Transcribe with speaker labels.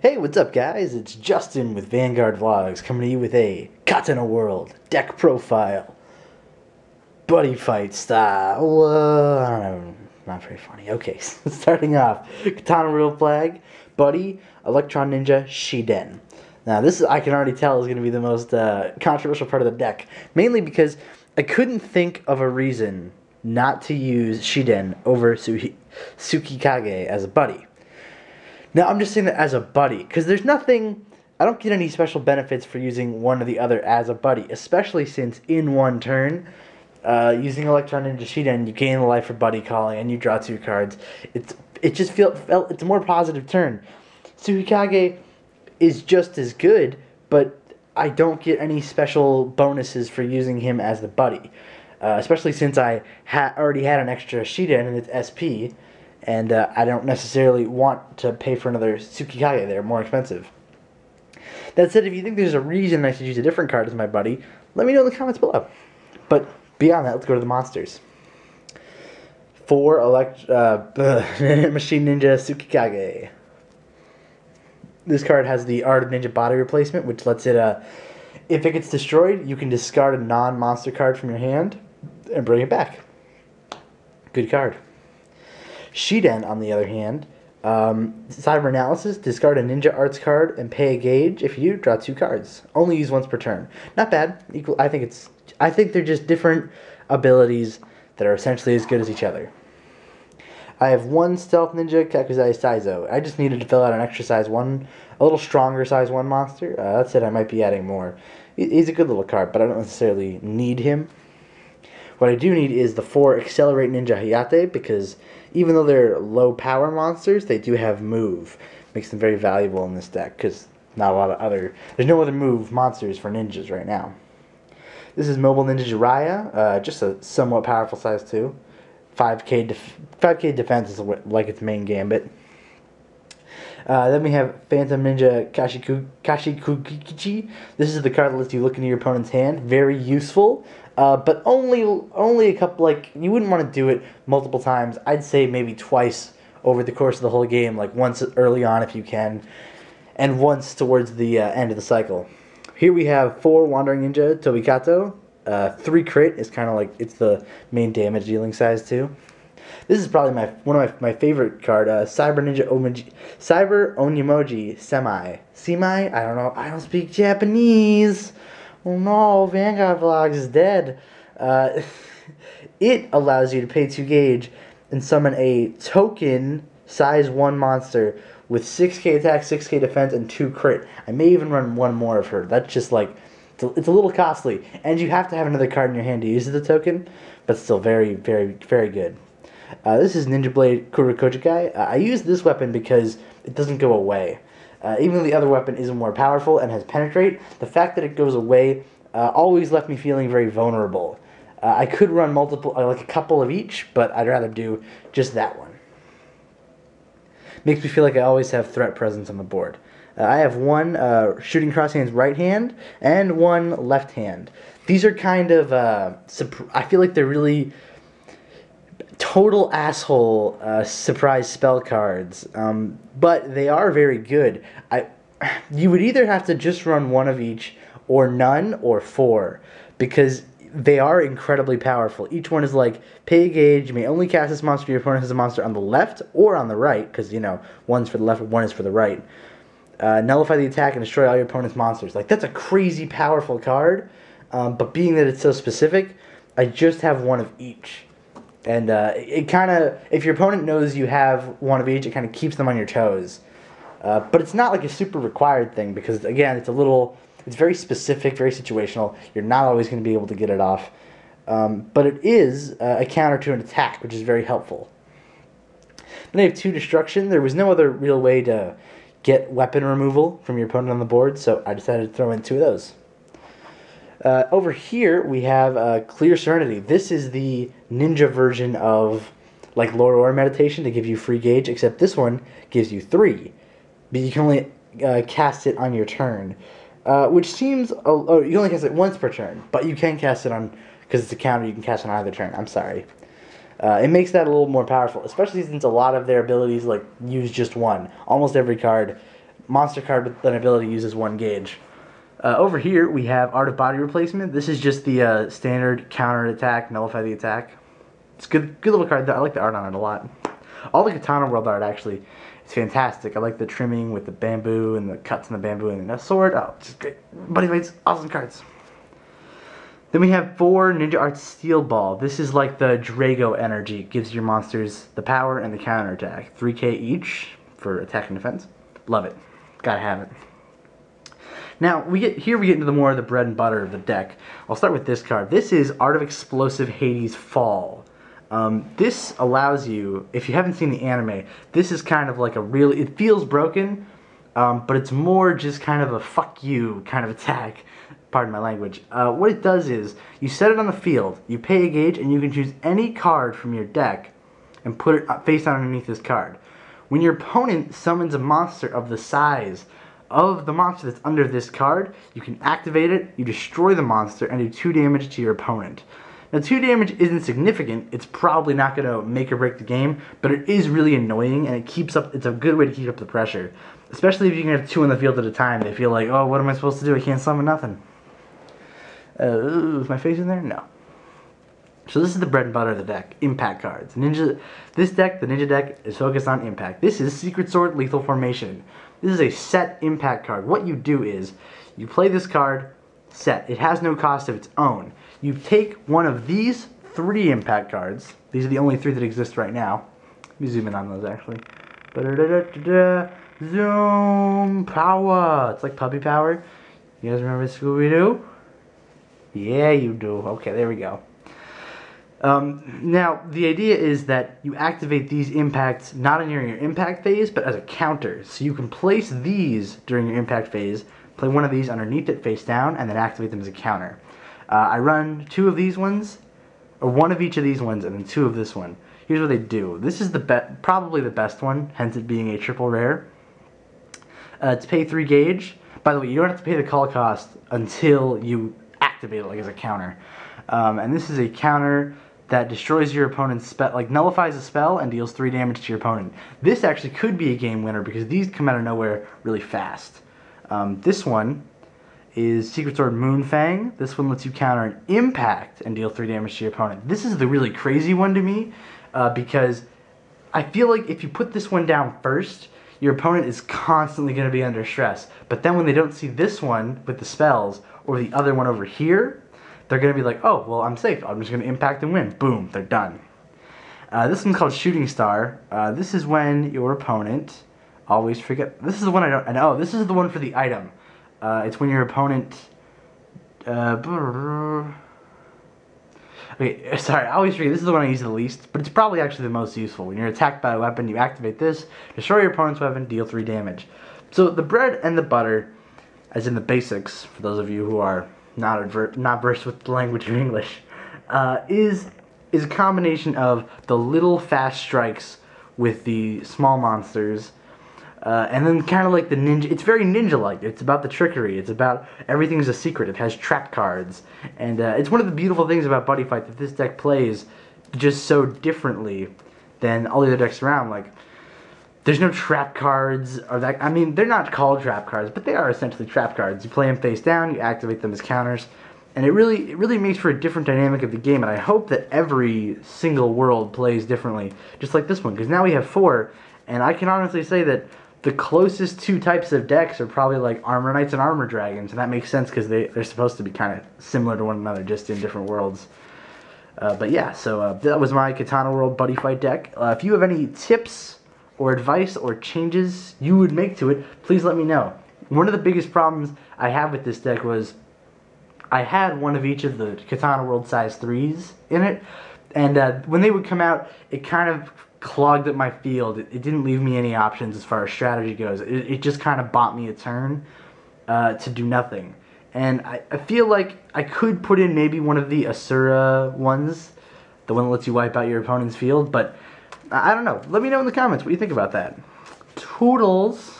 Speaker 1: Hey, what's up, guys? It's Justin with Vanguard Vlogs coming to you with a Katana World deck profile. Buddyfight style. I don't know. Not very funny. Okay, starting off. Katana World flag, Buddy, Electron Ninja, Shiden. Now, this I can already tell is going to be the most controversial part of the deck. Mainly because I couldn't think of a reason not to use Shiden over Tsukikage as a buddy. Now, I'm just saying that as a buddy, because there's nothing, I don't get any special benefits for using one or the other as a buddy, especially since in one turn, using Electron Ninja Shiden, you gain the life for buddy calling, and you draw 2 cards. It's a more positive turn. Tsukikage is just as good, but I don't get any special bonuses for using him as the buddy. Especially since I already had an extra Shiden in its SP, and I don't necessarily want to pay for another Tsukikage. They're more expensive. That said, if you think there's a reason I should use a different card as my buddy, let me know in the comments below. But beyond that, let's go to the monsters. For Machine Ninja Tsukikage. This card has the Art of Ninja body replacement, which lets it, if it gets destroyed, you can discard a non-monster card from your hand and bring it back. Good card. Shiden, on the other hand, Cyber Analysis, discard a Ninja Arts card and pay a gauge. If you do, draw 2 cards. Only use once per turn. Not bad. Equal. I think they're just different abilities that are essentially as good as each other. I have 1 Stealth Ninja Kakuzai Saizo. I just needed to fill out an extra size 1, a little stronger size 1 monster. That said, I might be adding more. He's a good little card, but I don't necessarily need him. What I do need is the 4 Accelerate Ninja Hayate, because even though they're low power monsters, they do have move. Makes them very valuable in this deck, because there's no other move monsters for ninjas right now. This is Mobile Ninja Jiraiya, just a somewhat powerful size 2. 5k defense is like its main gambit. Then we have Phantom Ninja Kashikugichi. This is the card that lets you look into your opponent's hand. Very useful, but only a couple. Like, you wouldn't want to do it multiple times. I'd say maybe twice over the course of the whole game. Like once early on if you can, and once towards the end of the cycle. Here we have 4 Wandering Ninja Tobikato. 3 crit is kind of like, it's the main damage dealing size too. This is probably one of my favorite card, Cyber Onimoji Semi. I don't know. I don't speak Japanese. Oh no, Vanguard Vlogs is dead. It allows you to pay 2 gauge and summon a token size 1 monster with 6k attack, 6k defense, and 2 crit. I may even run 1 more of her. That's just like, it's a little costly, and you have to have another card in your hand to use the token, but still very, very, very good. This is Ninja Blade Kurokojikai. I use this weapon because it doesn't go away. Even though the other weapon is more powerful and has Penetrate, the fact that it goes away always left me feeling very vulnerable. I could run multiple, like a couple of each, but I'd rather do just that one. Makes me feel like I always have threat presence on the board. I have 1 Shooting Cross Hands right hand and 1 left hand. These are kind of, I feel like they're really total asshole surprise spell cards, but they are very good. You would either have to just run 1 of each, or none, or 4, because they are incredibly powerful. Each one is like, pay a gauge, you may only cast this monster your opponent has a monster on the left or on the right, because, you know, one's for the left, 1 is for the right. Nullify the attack and destroy all your opponent's monsters. Like, that's a crazy powerful card, but being that it's so specific, I just have 1 of each. And it kind of, if your opponent knows you have 1 of each, it kind of keeps them on your toes. But it's not like a super required thing, because again, it's very specific, very situational. You're not always going to be able to get it off. But it is a counter to an attack, which is very helpful. Then I have 2 Destruction. There was no other real way to get weapon removal from your opponent on the board, so I decided to throw in 2 of those. Over here, we have Clear Serenity. This is the ninja version of, like, Lord Or Meditation to give you free gauge, except this one gives you 3. But you can only cast it on your turn, which seems, oh, you can only cast it once per turn, but you can cast it on, because it's a counter, you can cast it on either turn. I'm sorry. It makes that a little more powerful, especially since a lot of their abilities like use just 1. Almost every card monster card with an ability uses 1 gauge. Over here we have Art of Body Replacement. This is just the standard counter attack, nullify the attack. It's good little card. I like the art on it a lot. All the Katana World art actually is fantastic. I like the trimming with the bamboo and the cuts in the bamboo and the sword. Oh, just great. Buddyfight's awesome cards. Then we have 4 Ninja Art Steel Ball. This is like the Drago energy. It gives your monsters the power and the counter attack. 3k each for attack and defense. Love it. Gotta have it. Now, we get into the more of the bread and butter of the deck. I'll start with this card. This is Art of Explosive Hades Fall. This allows you, if you haven't seen the anime, this is kind of like a really, it feels broken, but it's more just kind of a fuck you kind of attack. Pardon my language. What it does is, you set it on the field, you pay a gauge, and you can choose any card from your deck and put it face down underneath this card. When your opponent summons a monster of the size of the monster that's under this card, you can activate it, you destroy the monster, and do 2 damage to your opponent. Now 2 damage isn't significant, it's probably not going to make or break the game, but it is really annoying, and it's a good way to keep up the pressure. Especially if you can have 2 on the field at a time, they feel like, oh, what am I supposed to do? I can't summon nothing. Is my face in there? No. So this is the bread and butter of the deck, impact cards. This deck, the Ninja deck, is focused on impact. This is Secret Sword Lethal Formation. This is a set impact card. What you do is, you play this card, set. It has no cost of its own. You take one of these 3 impact cards. These are the only 3 that exist right now. Let me zoom in on those actually. Zoom power. It's like puppy power. You guys remember Scooby-Doo? Yeah, you do. Okay, there we go. Now, the idea is that you activate these impacts not during your impact phase, but as a counter. So you can place these during your impact phase, play one of these underneath it face down, and then activate them as a counter. I run 2 of these ones, or 1 of each of these ones, and then 2 of this one. Here's what they do. This is probably the best one, hence it being a triple rare. To pay 3 gauge. By the way, you don't have to pay the call cost until you activate it, like as a counter. And this is a counter that destroys your opponent's spell, like nullifies a spell and deals 3 damage to your opponent. This actually could be a game winner because these come out of nowhere really fast. This one is Secret Sword Moonfang. This one lets you counter an impact and deal 3 damage to your opponent. This is the really crazy one to me because I feel like if you put this one down first, your opponent is constantly going to be under stress. But then when they don't see this one with the spells or the other one over here, they're going to be like, oh, well, I'm safe. I'm just going to impact and win. Boom, they're done. This one's called Shooting Star. This is when your opponent, always forget, this is the one I don't, and oh, this is the one for the item. It's when your opponent, okay, sorry, I always forget, this is the one I use the least, but it's probably actually the most useful. When you're attacked by a weapon, you activate this, destroy your opponent's weapon, deal 3 damage. So the bread and the butter, as in the basics, for those of you who are not versed with the language of English, is a combination of the little fast strikes with the small monsters, and then kind of like the ninja. It's very ninja-like. It's about the trickery. It's about everything's a secret. It has trap cards, and it's one of the beautiful things about Buddyfight that this deck plays just so differently than all the other decks around. Like, there's no trap cards, or that. I mean, they're not called trap cards, but they are essentially trap cards. You play them face down, you activate them as counters, and it really makes for a different dynamic of the game. And I hope that every single world plays differently, just like this one, because now we have 4, and I can honestly say that the closest 2 types of decks are probably like Armor Knights and Armor Dragons, and that makes sense because they're supposed to be kind of similar to one another, just in different worlds. But yeah, so that was my Katana World Buddyfight deck. If you have any tips or advice or changes you would make to it, please let me know. One of the biggest problems I have with this deck was I had one of each of the Katana World size 3s in it, and when they would come out, it kind of clogged up my field. It didn't leave me any options as far as strategy goes. It just kind of bought me a turn to do nothing. And I feel like I could put in maybe one of the Asura ones, the one that lets you wipe out your opponent's field, but I don't know. Let me know in the comments what you think about that. Toodles.